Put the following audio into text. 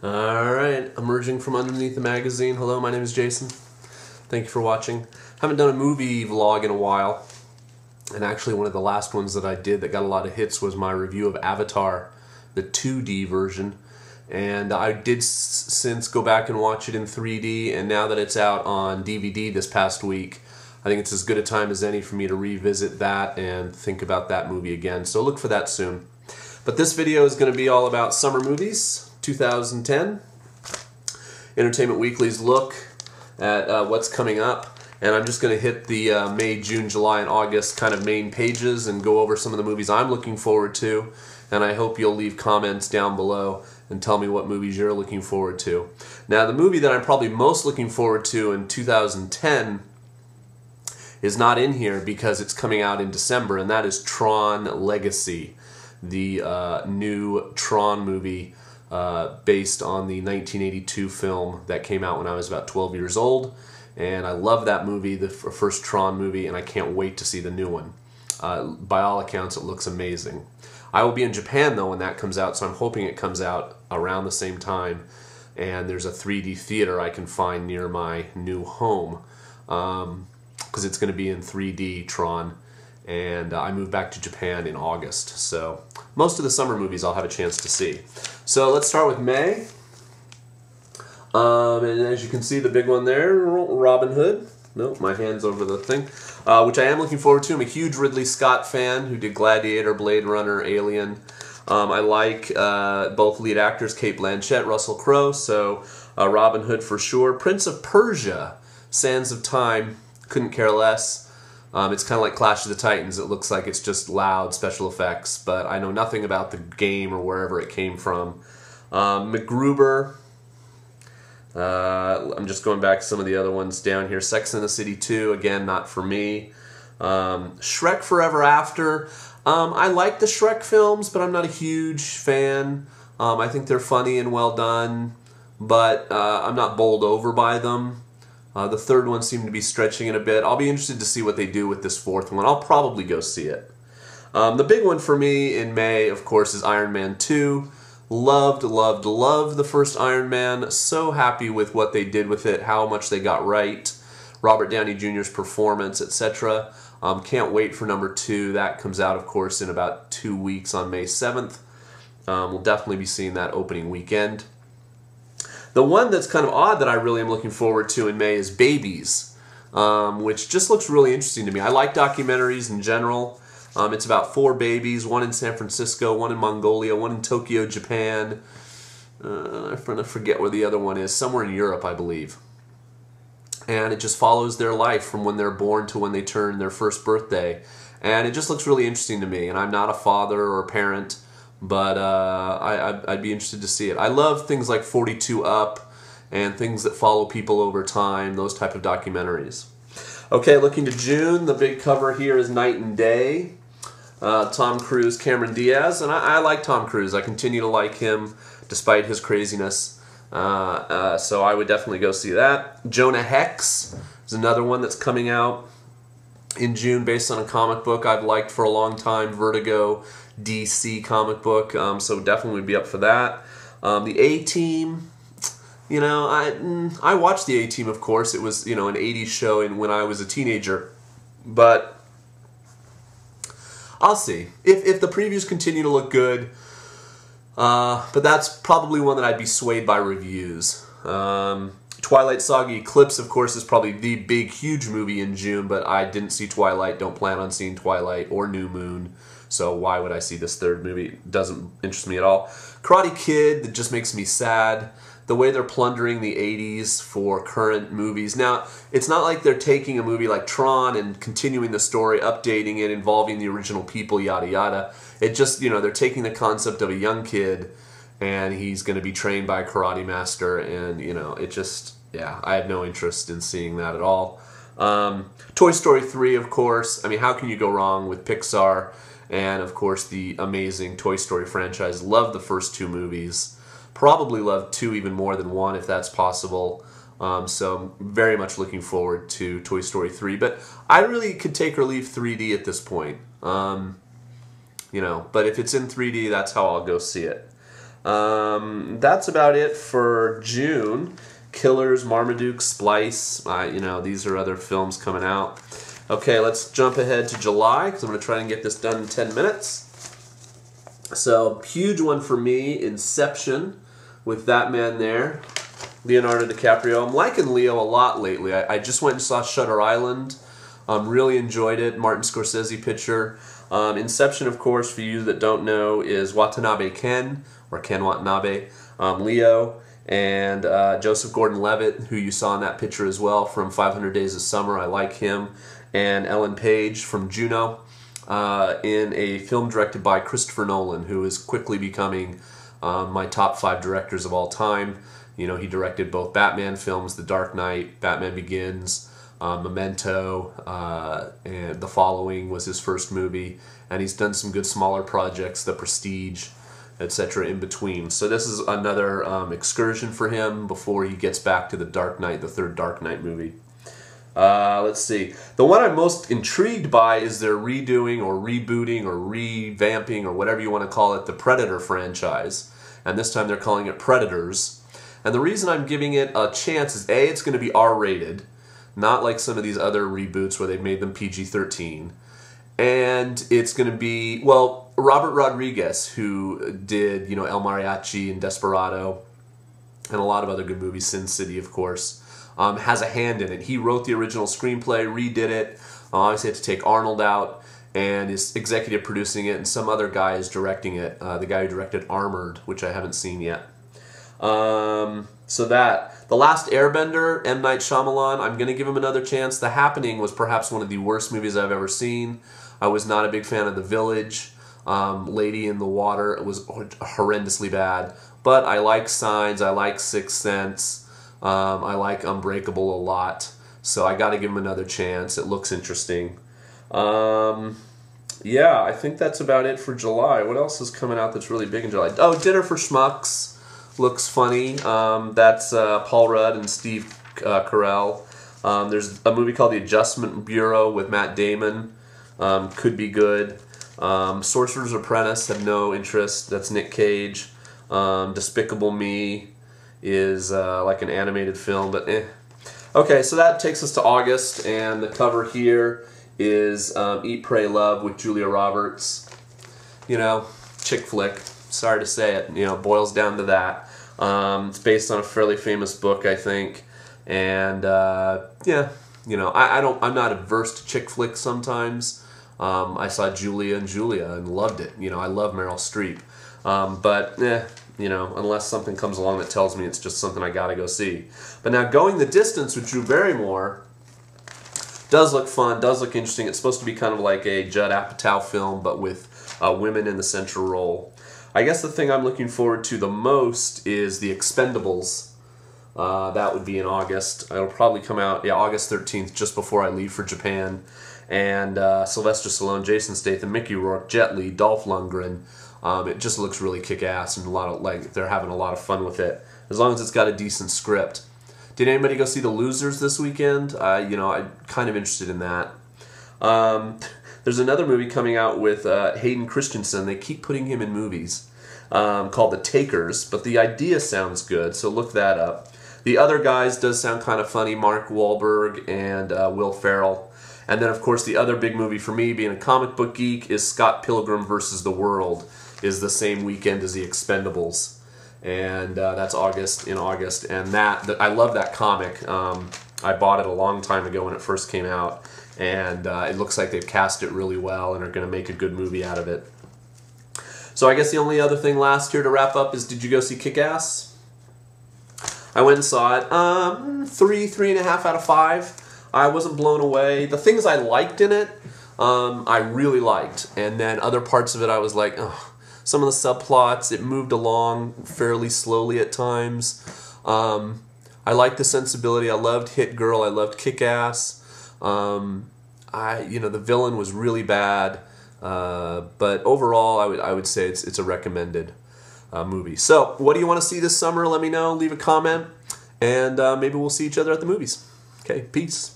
Alright, emerging from underneath the magazine. Hello, my name is Jason. Thank you for watching. Haven't done a movie vlog in a while. And actually one of the last ones that I did that got a lot of hits was my review of Avatar, the 2D version. And I did since go back and watch it in 3D, and now that it's out on DVD this past week, I think it's as good a time as any for me to revisit that and think about that movie again. So look for that soon. But this video is going to be all about summer movies, 2010. Entertainment Weekly's look at what's coming up. And I'm just going to hit the May, June, July, and August kind of main pages and go over some of the movies I'm looking forward to. And I hope you'll leave comments down below and tell me what movies you're looking forward to. Now, the movie that I'm probably most looking forward to in 2010 is not in here because it's coming out in December, and that is Tron Legacy, the new Tron movie based on the 1982 film that came out when I was about 12 years old. And I love that movie, the first Tron movie, and I can't wait to see the new one. By all accounts, it looks amazing. I will be in Japan, though, when that comes out, so I'm hoping it comes out around the same time. And there's a 3D theater I can find near my new home, because it's going to be in 3D, Tron. And I move back to Japan in August. So most of the summer movies I'll have a chance to see. So let's start with May. And as you can see, the big one there, Robin Hood. Nope, my hand's over the thing. Which I am looking forward to. I'm a huge Ridley Scott fan who did Gladiator, Blade Runner, Alien. I like both lead actors, Cate Blanchett, Russell Crowe, so Robin Hood for sure. Prince of Persia, Sands of Time, couldn't care less. It's kind of like Clash of the Titans. It looks like it's just loud special effects, but I know nothing about the game or wherever it came from. MacGruber. I'm just going back to some of the other ones down here. Sex and the City 2, again, not for me. Shrek Forever After. I like the Shrek films, but I'm not a huge fan. I think they're funny and well done, but I'm not bowled over by them. The third one seemed to be stretching it a bit. I'll be interested to see what they do with this fourth one. I'll probably go see it. The big one for me in May, of course, is Iron Man 2. Loved, loved, loved the first Iron Man. So happy with what they did with it, how much they got right. Robert Downey Jr.'s performance, etc. Can't wait for number 2. That comes out, of course, in about 2 weeks on May 7th. We'll definitely be seeing that opening weekend. The one that's kind of odd that I really am looking forward to in May is Babies, which just looks really interesting to me. I like documentaries in general. It's about 4 babies, one in San Francisco, one in Mongolia, one in Tokyo, Japan. I'm trying to forget where the other one is. Somewhere in Europe, I believe. And it just follows their life from when they're born to when they turn their first birthday. And it just looks really interesting to me. And I'm not a father or a parent, but I'd be interested to see it. I love things like 42 Up and things that follow people over time, those type of documentaries. Okay, looking to June, the big cover here is Night and Day. Tom Cruise, Cameron Diaz, and I like Tom Cruise. I continue to like him despite his craziness. So I would definitely go see that. Jonah Hex is another one that's coming out in June based on a comic book I've liked for a long time, Vertigo DC comic book, so definitely would be up for that. The A-Team, you know, I watched the A-Team, of course. It was, you know, an 80s show when I was a teenager, but I'll see. If the previews continue to look good, but that's probably one that I'd be swayed by reviews. Twilight Saga Eclipse, of course, is probably the big, huge movie in June, but I didn't see Twilight, don't plan on seeing Twilight or New Moon, so why would I see this third movie? It doesn't interest me at all. Karate Kid, that just makes me sad. The way they're plundering the 80s for current movies. Now, it's not like they're taking a movie like Tron and continuing the story, updating it, involving the original people, yada yada. It just, you know, they're taking the concept of a young kid and he's going to be trained by a karate master, and, you know, it just, yeah, I have no interest in seeing that at all. Toy Story 3, of course. I mean, how can you go wrong with Pixar? And, of course, the amazing Toy Story franchise. Love the first 2 movies. Probably love 2 even more than 1 if that's possible. So I'm very much looking forward to Toy Story 3. But I really could take or leave 3D at this point. You know, but if it's in 3D, that's how I'll go see it. That's about it for June. Killers, Marmaduke, Splice, these are other films coming out. Okay, let's jump ahead to July, because I'm going to try and get this done in 10 minutes. So, huge one for me, Inception, with that man there, Leonardo DiCaprio. I'm liking Leo a lot lately. I just went and saw Shutter Island. Really enjoyed it. Martin Scorsese picture. Inception, of course, for you that don't know, is Watanabe Ken, or Ken Watanabe, Leo, and Joseph Gordon-Levitt, who you saw in that picture as well from 500 Days of Summer. I like him. And Ellen Page from Juno, in a film directed by Christopher Nolan, who is quickly becoming my top 5 directors of all time. He directed both Batman films, The Dark Knight, Batman Begins, Memento, and The Following was his first movie, and he's done some good smaller projects, The Prestige, etc. in between. So this is another excursion for him before he gets back to The Dark Knight, the third Dark Knight movie. Let's see. The one I'm most intrigued by is they're redoing or rebooting or revamping or whatever you want to call it, the Predator franchise. And this time they're calling it Predators. And the reason I'm giving it a chance is A, it's going to be R-rated. Not like some of these other reboots where they've made them PG-13. And it's going to be, well, Robert Rodriguez, who did, El Mariachi and Desperado, and a lot of other good movies, Sin City, of course, has a hand in it. He wrote the original screenplay, redid it, obviously had to take Arnold out, and is executive producing it, and some other guy is directing it, the guy who directed Armored, which I haven't seen yet. So that. The Last Airbender, M. Night Shyamalan, I'm going to give him another chance. The Happening was perhaps one of the worst movies I've ever seen. I was not a big fan of The Village. Lady in the Water, it was horrendously bad. But I like Signs, I like Sixth Sense, I like Unbreakable a lot. So I got to give him another chance. It looks interesting. Yeah, I think that's about it for July. What else is coming out that's really big in July? Oh, Dinner for Schmucks. Looks funny. That's Paul Rudd and Steve Carell. There's a movie called The Adjustment Bureau with Matt Damon. Could be good. Sorcerer's Apprentice, have no interest. That's Nick Cage. Despicable Me is like an animated film, but eh. Okay, so that takes us to August, and the cover here is Eat, Pray, Love with Julia Roberts. Chick flick. Sorry to say it, boils down to that. It's based on a fairly famous book, I think, and yeah, I'm not averse to chick flicks sometimes. I saw Julia and loved it. I love Meryl Streep, but unless something comes along that tells me it's just something I gotta go see. But now, Going the Distance with Drew Barrymore does look fun, does look interesting. It's supposed to be kind of like a Judd Apatow film, but with women in the central role. I guess the thing I'm looking forward to the most is The Expendables. That would be in August. It'll probably come out, August 13th, just before I leave for Japan. And Sylvester Stallone, Jason Statham, Mickey Rourke, Jet Li, Dolph Lundgren. It just looks really kick-ass, and they're having a lot of fun with it, as long as it's got a decent script. Did anybody go see The Losers this weekend? I'm kind of interested in that. There's another movie coming out with Hayden Christensen. They keep putting him in movies called The Takers, but the idea sounds good, so look that up. The Other Guys does sound kind of funny, Mark Wahlberg and Will Ferrell. And then, of course, the other big movie for me, being a comic book geek, is Scott Pilgrim vs. the World, is the same weekend as The Expendables. And that's in August. And I love that comic. I bought it a long time ago when it first came out. And it looks like they've cast it really well and are going to make a good movie out of it. So I guess the only other thing last here to wrap up is, did you go see Kick-Ass? I went and saw it. 3.5 out of 5. I wasn't blown away. The things I liked in it, I really liked. And then other parts of it I was like, ugh. Some of the subplots, it moved along fairly slowly at times. I liked the sensibility. I loved Hit Girl. I loved Kick-Ass. The villain was really bad, but overall, I would say it's a recommended movie. So, what do you want to see this summer? Let me know. Leave a comment, and maybe we'll see each other at the movies. Okay, peace.